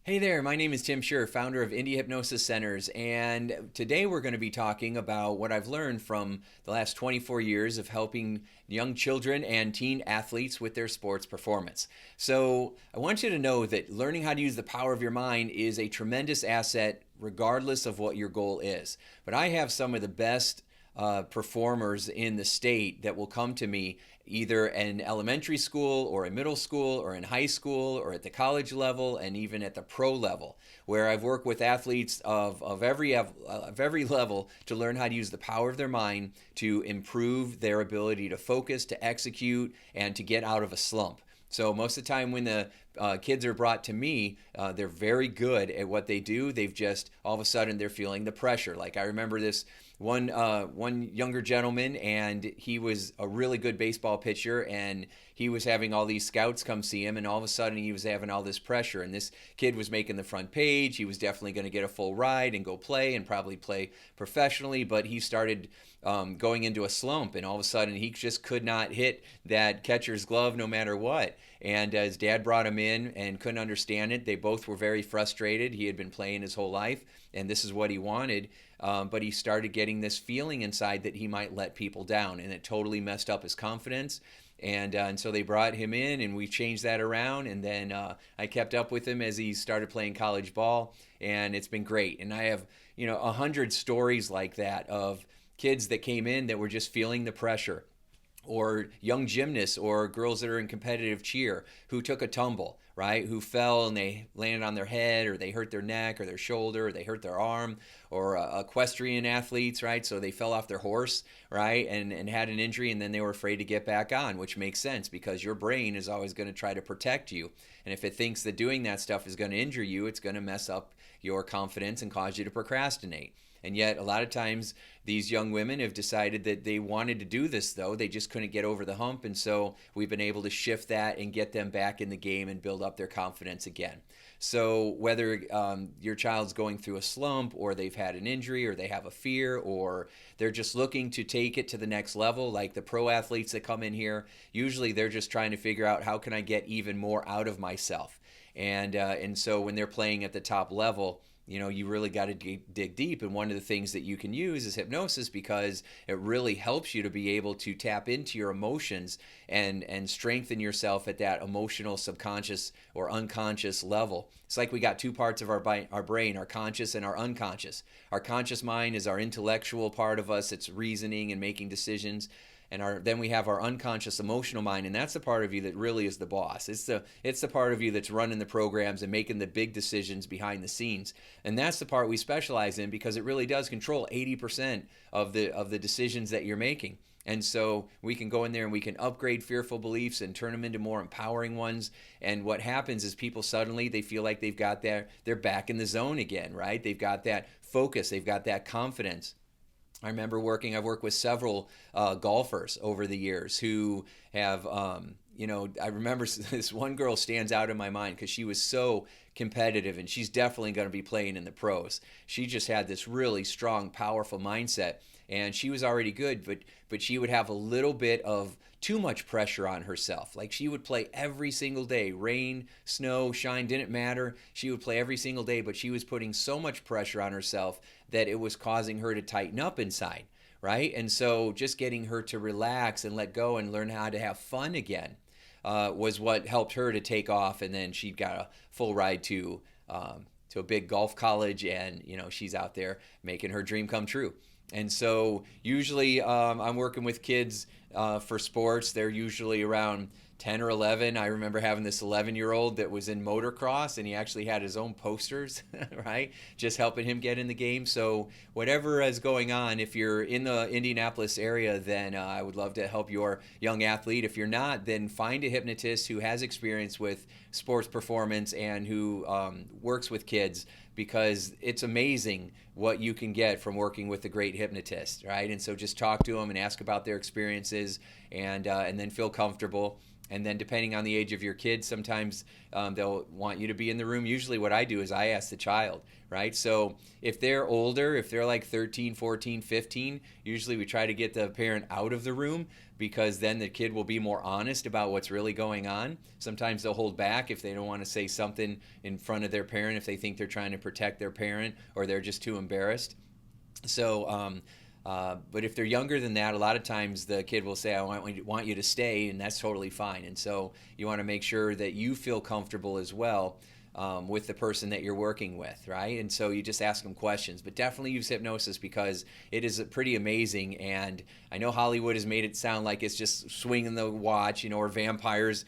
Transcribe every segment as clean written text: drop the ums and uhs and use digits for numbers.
Hey there, my name is Tim Shurr, founder of Indy Hypnosis Centers, and today we're going to be talking about what I've learned from the last 24 years of helping young children and teen athletes with their sports performance. So, I want you to know that learning how to use the power of your mind is a tremendous asset regardless of what your goal is. But I have some of the best performers in the state that will come to me either in elementary school or in middle school or in high school or at the college level and even at the pro level, where I've worked with athletes of every level to learn how to use the power of their mind to improve their ability to focus, to execute, and to get out of a slump. So most of the time when the kids are brought to me, they're very good at what they do. They've just all of a sudden they're feeling the pressure. Like I remember this one younger gentleman, and he was a really good baseball pitcher, and he was having all these scouts come see him, and all of a sudden he was having all this pressure. And this kid was making the front page. He was definitely going to get a full ride and go play and probably play professionally, but he started going into a slump, and all of a sudden he just could not hit that catcher's glove no matter what. And his dad brought him in and couldn't understand it. They both were very frustrated. He had been playing his whole life, and this is what he wanted. But he started getting this feeling inside that he might let people down, and it totally messed up his confidence. And so they brought him in, and we changed that around. And then I kept up with him as he started playing college ball, and it's been great. And I have 100 stories like that of kids that came in that were just feeling the pressure, or young gymnasts or girls that are in competitive cheer who took a tumble, right? Who fell and they landed on their head, or they hurt their neck or their shoulder, or they hurt their arm, or equestrian athletes, right? So they fell off their horse, right? And had an injury, and then they were afraid to get back on, which makes sense because your brain is always going to try to protect you. And if it thinks that doing that stuff is going to injure you, it's going to mess up your confidence and cause you to procrastinate. And yet, a lot of times, these young women have decided that they wanted to do this, though. They just couldn't get over the hump. And so we've been able to shift that and get them back in the game and build up their confidence again. So, whether your child's going through a slump, or they've had an injury, or they have a fear, or they're just looking to take it to the next level, like the pro athletes that come in here, usually they're just trying to figure out how can I get even more out of myself. And so when they're playing at the top level, you really got to dig deep. And one of the things that you can use is hypnosis, because it really helps you to be able to tap into your emotions and strengthen yourself at that emotional subconscious or unconscious level. It's like we got two parts of our brain, our conscious and our unconscious. Our conscious mind is our intellectual part of us. It's reasoning and making decisions. And then we have our unconscious emotional mind, and that's the part of you that really is the boss. It's the part of you that's running the programs and making the big decisions behind the scenes. And that's the part we specialize in, because it really does control 80% of the decisions that you're making. And so we can go in there and we can upgrade fearful beliefs and turn them into more empowering ones. And what happens is people suddenly, they feel like they're back in the zone again, right? They've got that focus, they've got that confidence. I've worked with several golfers over the years who have, I remember this one girl stands out in my mind because she was so competitive, and she's definitely going to be playing in the pros. She just had this really strong, powerful mindset, and she was already good, but she would have a little bit of too much pressure on herself. Like, she would play every single day, rain, snow, shine, didn't matter. She would play every single day, but she was putting so much pressure on herself that it was causing her to tighten up inside, right? And so just getting her to relax and let go and learn how to have fun again was what helped her to take off. And then she got a full ride to a big golf college, and she's out there making her dream come true. And so usually I'm working with kids for sports. They're usually around 10 or 11. I remember having this 11-year-old that was in motocross, and he actually had his own posters, right? Just helping him get in the game. So whatever is going on, if you're in the Indianapolis area, then I would love to help your young athlete. If you're not, then find a hypnotist who has experience with sports performance and who works with kids, because it's amazing what you can get from working with a great hypnotist, right? And so just talk to them and ask about their experiences, and then feel comfortable. And then depending on the age of your kid, sometimes they'll want you to be in the room. Usually what I do is I ask the child, right? So if they're older, if they're like 13, 14, 15, usually we try to get the parent out of the room, because then the kid will be more honest about what's really going on. Sometimes they'll hold back if they don't want to say something in front of their parent, if they think they're trying to protect their parent or they're just too embarrassed. So, but if they're younger than that, a lot of times the kid will say, I want you to stay, and that's totally fine. And so you want to make sure that you feel comfortable as well with the person that you're working with, right? And so you just ask them questions, but definitely use hypnosis, because it is pretty amazing. And I know Hollywood has made it sound like it's just swinging the watch, or vampires,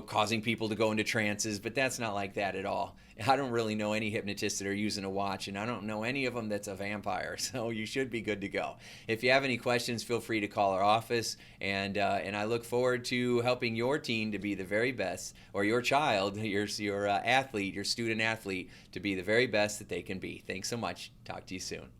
causing people to go into trances, but that's not like that at all. I don't really know any hypnotists that are using a watch, and I don't know any of them that's a vampire, so you should be good to go. If you have any questions, feel free to call our office, and I look forward to helping your teen to be the very best, or your child, your athlete, your student athlete, to be the very best that they can be. Thanks so much. Talk to you soon.